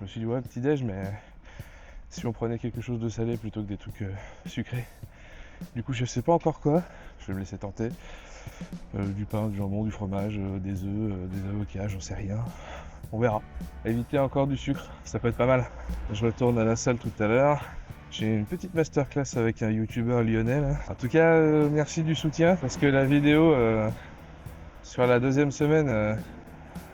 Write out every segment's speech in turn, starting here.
me suis dit ouais, petit-déj, mais si on prenait quelque chose de salé plutôt que des trucs sucrés. Du coup, je sais pas encore quoi, je vais me laisser tenter. Du pain, du jambon, du fromage, des œufs, des avocats, j'en sais rien. On verra. Éviter encore du sucre, ça peut être pas mal. Je retourne à la salle tout à l'heure. J'ai une petite masterclass avec un youtubeur lyonnais là. En tout cas, merci du soutien parce que la vidéo sur la deuxième semaine,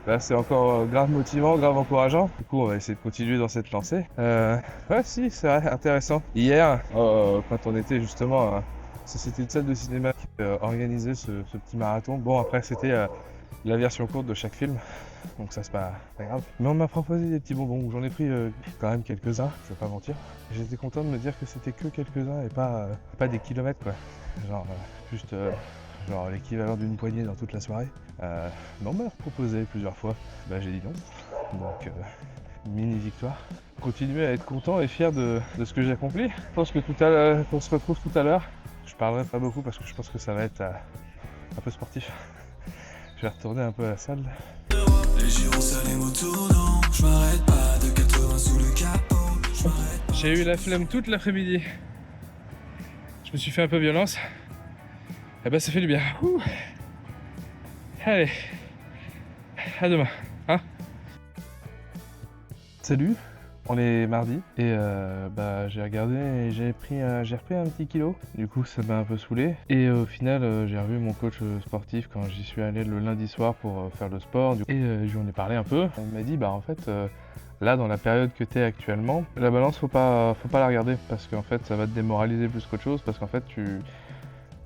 là c'est encore grave motivant, grave encourageant. Du coup, on va essayer de continuer dans cette lancée. Ouais, si, c'est vrai, intéressant. Hier, quand on était justement, c'était une salle de cinéma qui organisait ce petit marathon. Bon, après c'était la version courte de chaque film. Donc ça c'est pas grave. Mais on m'a proposé des petits bonbons, j'en ai pris quand même quelques-uns, je vais pas mentir. J'étais content de me dire que c'était que quelques-uns et pas des kilomètres quoi. Genre juste genre l'équivalent d'une poignée dans toute la soirée. Mais on m'a proposé plusieurs fois, bah j'ai dit non. Donc mini victoire. Continuer à être content et fier de ce que j'ai accompli. Je pense que tout à l'heure, qu'on se retrouve tout à l'heure. Je parlerai pas beaucoup parce que je pense que ça va être un peu sportif. Je vais retourner un peu à la salle. Les gyros salés mots tournants, je m'arrête pas de 80 sous le capot. J'ai eu la flemme toute l'après-midi. Je me suis fait un peu violence. Et bah ça fait du bien. Ouh. Allez, à demain. Hein, salut, on est mardi et bah j'ai regardé et j'ai repris un petit kilo. Du coup ça m'a un peu saoulé. Et au final j'ai revu mon coach sportif quand j'y suis allé le lundi soir pour faire le sport. Et je lui en ai parlé un peu. Il m'a dit bah en fait là dans la période que t'es actuellement, la balance faut pas la regarder parce qu'en fait ça va te démoraliser plus qu'autre chose parce qu'en fait tu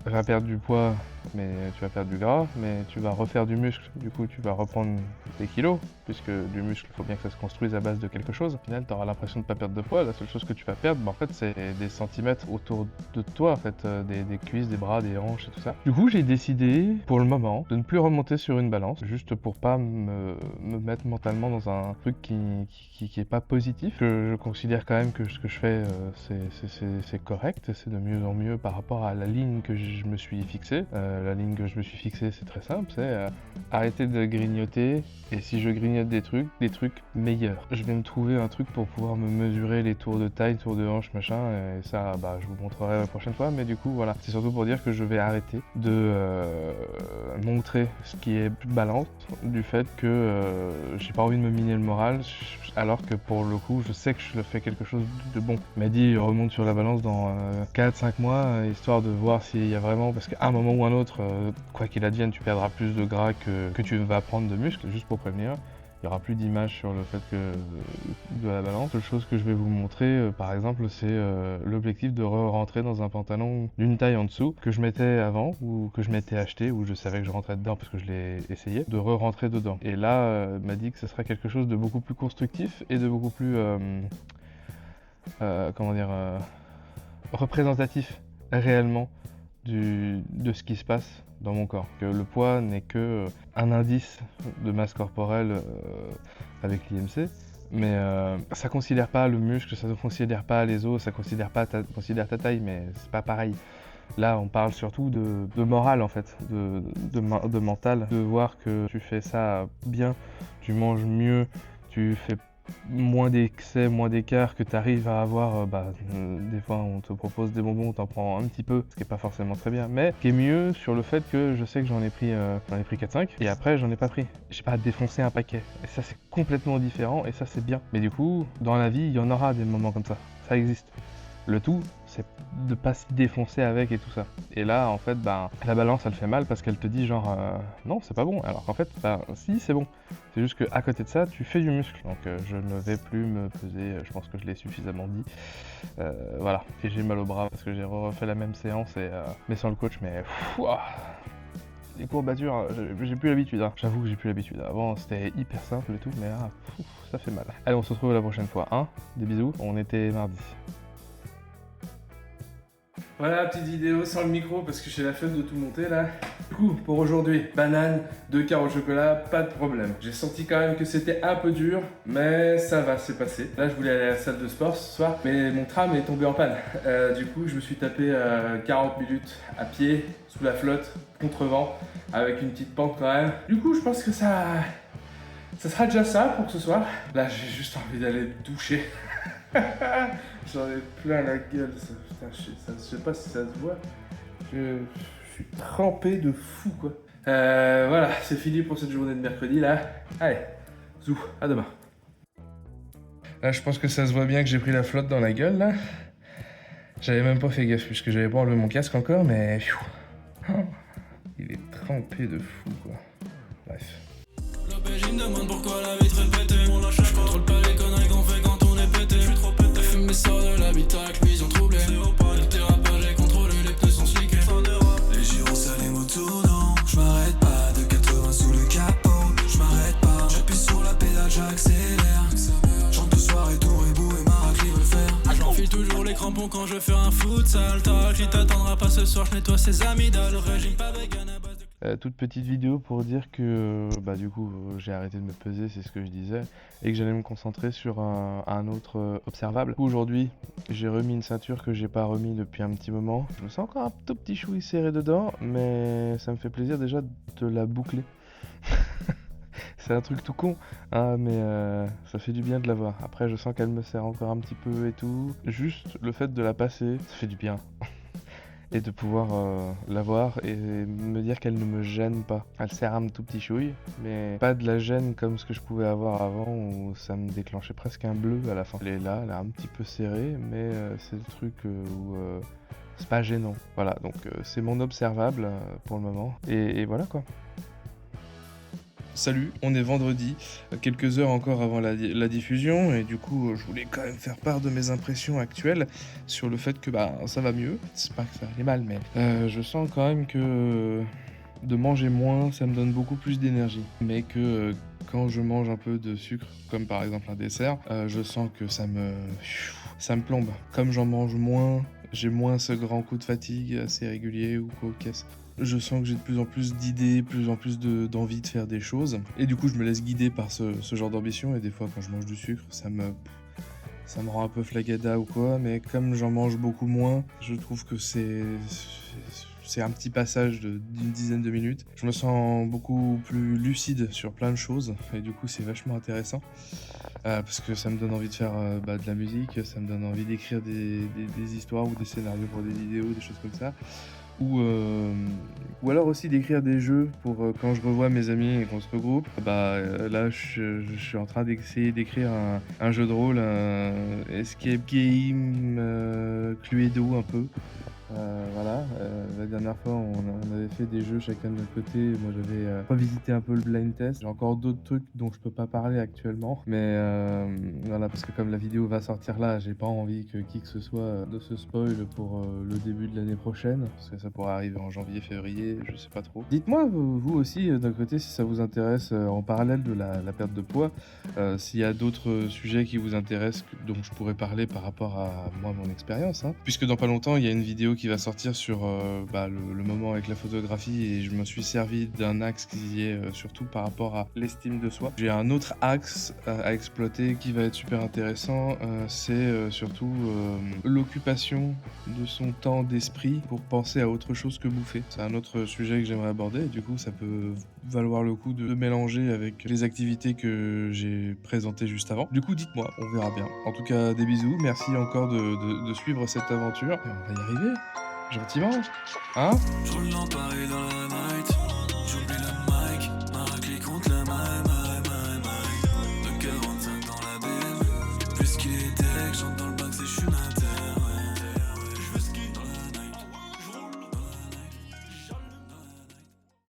vas perdre du poids, mais tu vas perdre du gras, mais tu vas refaire du muscle, du coup tu vas reprendre des kilos, puisque du muscle, il faut bien que ça se construise à base de quelque chose. Au final, tu auras l'impression de ne pas perdre de poids, la seule chose que tu vas perdre, bah, en fait, c'est des centimètres autour de toi, en fait, des cuisses, des bras, des hanches et tout ça. Du coup, j'ai décidé, pour le moment, de ne plus remonter sur une balance, juste pour pas me mettre mentalement dans un truc qui est pas positif. Je considère quand même que ce que je fais, c'est correct, c'est de mieux en mieux par rapport à la ligne que je me suis fixée. La ligne que je me suis fixée, c'est très simple, c'est arrêter de grignoter, et si je grignote des trucs meilleurs. Je vais me trouver un truc pour pouvoir me mesurer les tours de taille, tours de hanche, machin, et ça, bah, je vous montrerai la prochaine fois, mais du coup, voilà. C'est surtout pour dire que je vais arrêter de montrer ce qui est balance, du fait que j'ai pas envie de me miner le moral, alors que pour le coup, je sais que je fais quelque chose de bon. Il m'a dit, remonte sur la balance dans 4-5 mois, histoire de voir s'il y a vraiment, parce qu'à un moment ou un autre, quoi qu'il advienne, tu perdras plus de gras que tu vas prendre de muscle, juste pour prévenir. Il n'y aura plus d'image sur le fait que de la balance. La seule chose que je vais vous montrer, par exemple, c'est l'objectif de rentrer dans un pantalon d'une taille en dessous que je mettais avant ou que je m'étais acheté, où je savais que je rentrais dedans parce que je l'ai essayé, de re-rentrer dedans. Et là, m'a dit que ce sera quelque chose de beaucoup plus constructif et de beaucoup plus, comment dire, représentatif réellement de ce qui se passe dans mon corps. Que le poids n'est que un indice de masse corporelle avec l'IMC, mais ça considère pas le muscle, ça ne considère pas les os, ça considère considère ta taille, mais c'est pas pareil. Là, on parle surtout de morale en fait, de mental, de voir que tu fais ça bien, tu manges mieux, tu fais moins d'excès, moins d'écart, que tu arrives à avoir, des fois on te propose des bonbons, t'en prends un petit peu, ce qui est pas forcément très bien, mais qui est mieux sur le fait que je sais que j'en ai pris 4-5, et après j'en ai pas pris. J'ai pas défoncé un paquet, et ça c'est complètement différent, et ça c'est bien. Mais du coup, dans la vie, il y en aura des moments comme ça existe. Le tout, c'est de pas s'y défoncer avec et tout ça. Et là, en fait, la balance, elle fait mal parce qu'elle te dit genre, non, c'est pas bon. Alors qu'en fait, si, c'est bon. C'est juste qu'à côté de ça, tu fais du muscle. Donc, je ne vais plus me peser. Je pense que je l'ai suffisamment dit. Voilà. Et j'ai mal au bras parce que j'ai refait la même séance, mais sans le coach. Mais les courbatures, j'ai plus l'habitude. Hein. J'avoue que j'ai plus l'habitude. Avant, c'était hyper simple et tout, mais là, ça fait mal. Allez, on se retrouve la prochaine fois. Hein, des bisous. On était mardi. Voilà, petite vidéo sans le micro parce que j'ai la flemme de tout monter là. Du coup, pour aujourd'hui, banane, 2 quarts au chocolat, pas de problème. J'ai senti quand même que c'était un peu dur, mais ça va, c'est passé. Là, je voulais aller à la salle de sport ce soir, mais mon tram est tombé en panne. Du coup, je me suis tapé 40 minutes à pied, sous la flotte, contre vent, avec une petite pente quand même. Du coup, je pense que ça Ça sera déjà ça pour ce soir. Là, j'ai juste envie d'aller me doucher. J'en ai plein la gueule, ça. Putain, je sais pas si ça se voit. Je suis trempé de fou, quoi. Voilà, c'est fini pour cette journée de mercredi, là. Allez, zou, à demain. Là, je pense que ça se voit bien que j'ai pris la flotte dans la gueule, là. J'avais même pas fait gaffe, puisque j'avais pas enlevé mon casque encore, mais... Il est trempé de fou, quoi. Bref. L'OPJ me demande pourquoi la vitre est pétée. Mon lâche, je contrôle pas les conneries qu'on fait quand on est pété. Je suis trop pété. Fumée sort de l'habitacle, vision troublée. Le dérapage est contrôlé, les pneus sont slickés. Les gyros s'allument au tournant. Je m'arrête pas de 80 sous le capot. Je m'arrête pas, j'appuie sur la pédale, j'accélère. Chante de soirée, tout rebou et ma raclée veut faire. Je m'enfile toujours les crampons quand je fais un futsal. Ta raclée t'attendra pas ce soir, je nettoie ses amygdales. Régime pas vegan à base de... Toute petite vidéo pour dire que du coup j'ai arrêté de me peser, c'est ce que je disais, et que j'allais me concentrer sur un autre observable. Aujourd'hui j'ai remis une ceinture que j'ai pas remis depuis un petit moment. Je me sens encore un tout petit chouï serré dedans, mais ça me fait plaisir déjà de la boucler. C'est un truc tout con, hein, mais ça fait du bien de la voir. Après je sens qu'elle me serre encore un petit peu et tout. Juste le fait de la passer, ça fait du bien. Et de pouvoir la voir et me dire qu'elle ne me gêne pas. Elle sert un tout petit chouille, mais pas de la gêne comme ce que je pouvais avoir avant où ça me déclenchait presque un bleu à la fin. Elle est là, elle est un petit peu serrée, mais c'est le truc où c'est pas gênant. Voilà, donc c'est mon observable pour le moment. Et voilà quoi. Salut, on est vendredi, quelques heures encore avant la diffusion, et du coup je voulais quand même faire part de mes impressions actuelles sur le fait que ça va mieux. C'est pas que ça allait mal, mais je sens quand même que de manger moins, ça me donne beaucoup plus d'énergie. Mais que quand je mange un peu de sucre, comme par exemple un dessert, je sens que ça me plombe. Comme j'en mange moins, j'ai moins ce grand coup de fatigue assez régulier ou quoi au caisse. Je sens que j'ai de plus en plus d'idées, plus en plus d'envie de faire des choses. Et du coup, je me laisse guider par ce genre d'ambition. Et des fois, quand je mange du sucre, ça me rend un peu flagada ou quoi. Mais comme j'en mange beaucoup moins, je trouve que c'est un petit passage d'une dizaine de minutes. Je me sens beaucoup plus lucide sur plein de choses. Et du coup, c'est vachement intéressant. Parce que ça me donne envie de faire de la musique. Ça me donne envie d'écrire des histoires ou des scénarios pour des vidéos, des choses comme ça. Ou alors aussi d'écrire des jeux pour quand je revois mes amis et qu'on se regroupe. Là je suis en train d'essayer d'écrire un jeu de rôle, un escape game, Cluedo un peu. La dernière fois on avait fait des jeux chacun de notre côté. Moi j'avais revisité un peu le blind test. J'ai encore d'autres trucs dont je peux pas parler actuellement, mais voilà, parce que comme la vidéo va sortir là, j'ai pas envie que qui que ce soit ne se spoil pour le début de l'année prochaine, parce que ça pourrait arriver en janvier, février, je sais pas trop. Dites-moi vous aussi d'un côté si ça vous intéresse en parallèle de la perte de poids, s'il y a d'autres sujets qui vous intéressent dont je pourrais parler par rapport à moi, mon expérience, hein. Puisque dans pas longtemps il y a une vidéo qui va sortir sur le moment avec la photographie, et je me suis servi d'un axe qui est surtout par rapport à l'estime de soi. J'ai un autre axe à exploiter qui va être super intéressant, c'est surtout l'occupation de son temps d'esprit pour penser à autre chose que bouffer. C'est un autre sujet que j'aimerais aborder, et du coup ça peut valoir le coup de mélanger avec les activités que j'ai présentées juste avant. Du coup dites-moi, on verra bien. En tout cas des bisous, merci encore de suivre cette aventure, et on va y arriver. Gentiment, hein? Je roule dans Paris dans la night. J'oublie le mic, ma raclée contre la maille. De 45 dans la BM, puisqu'il était que j'entends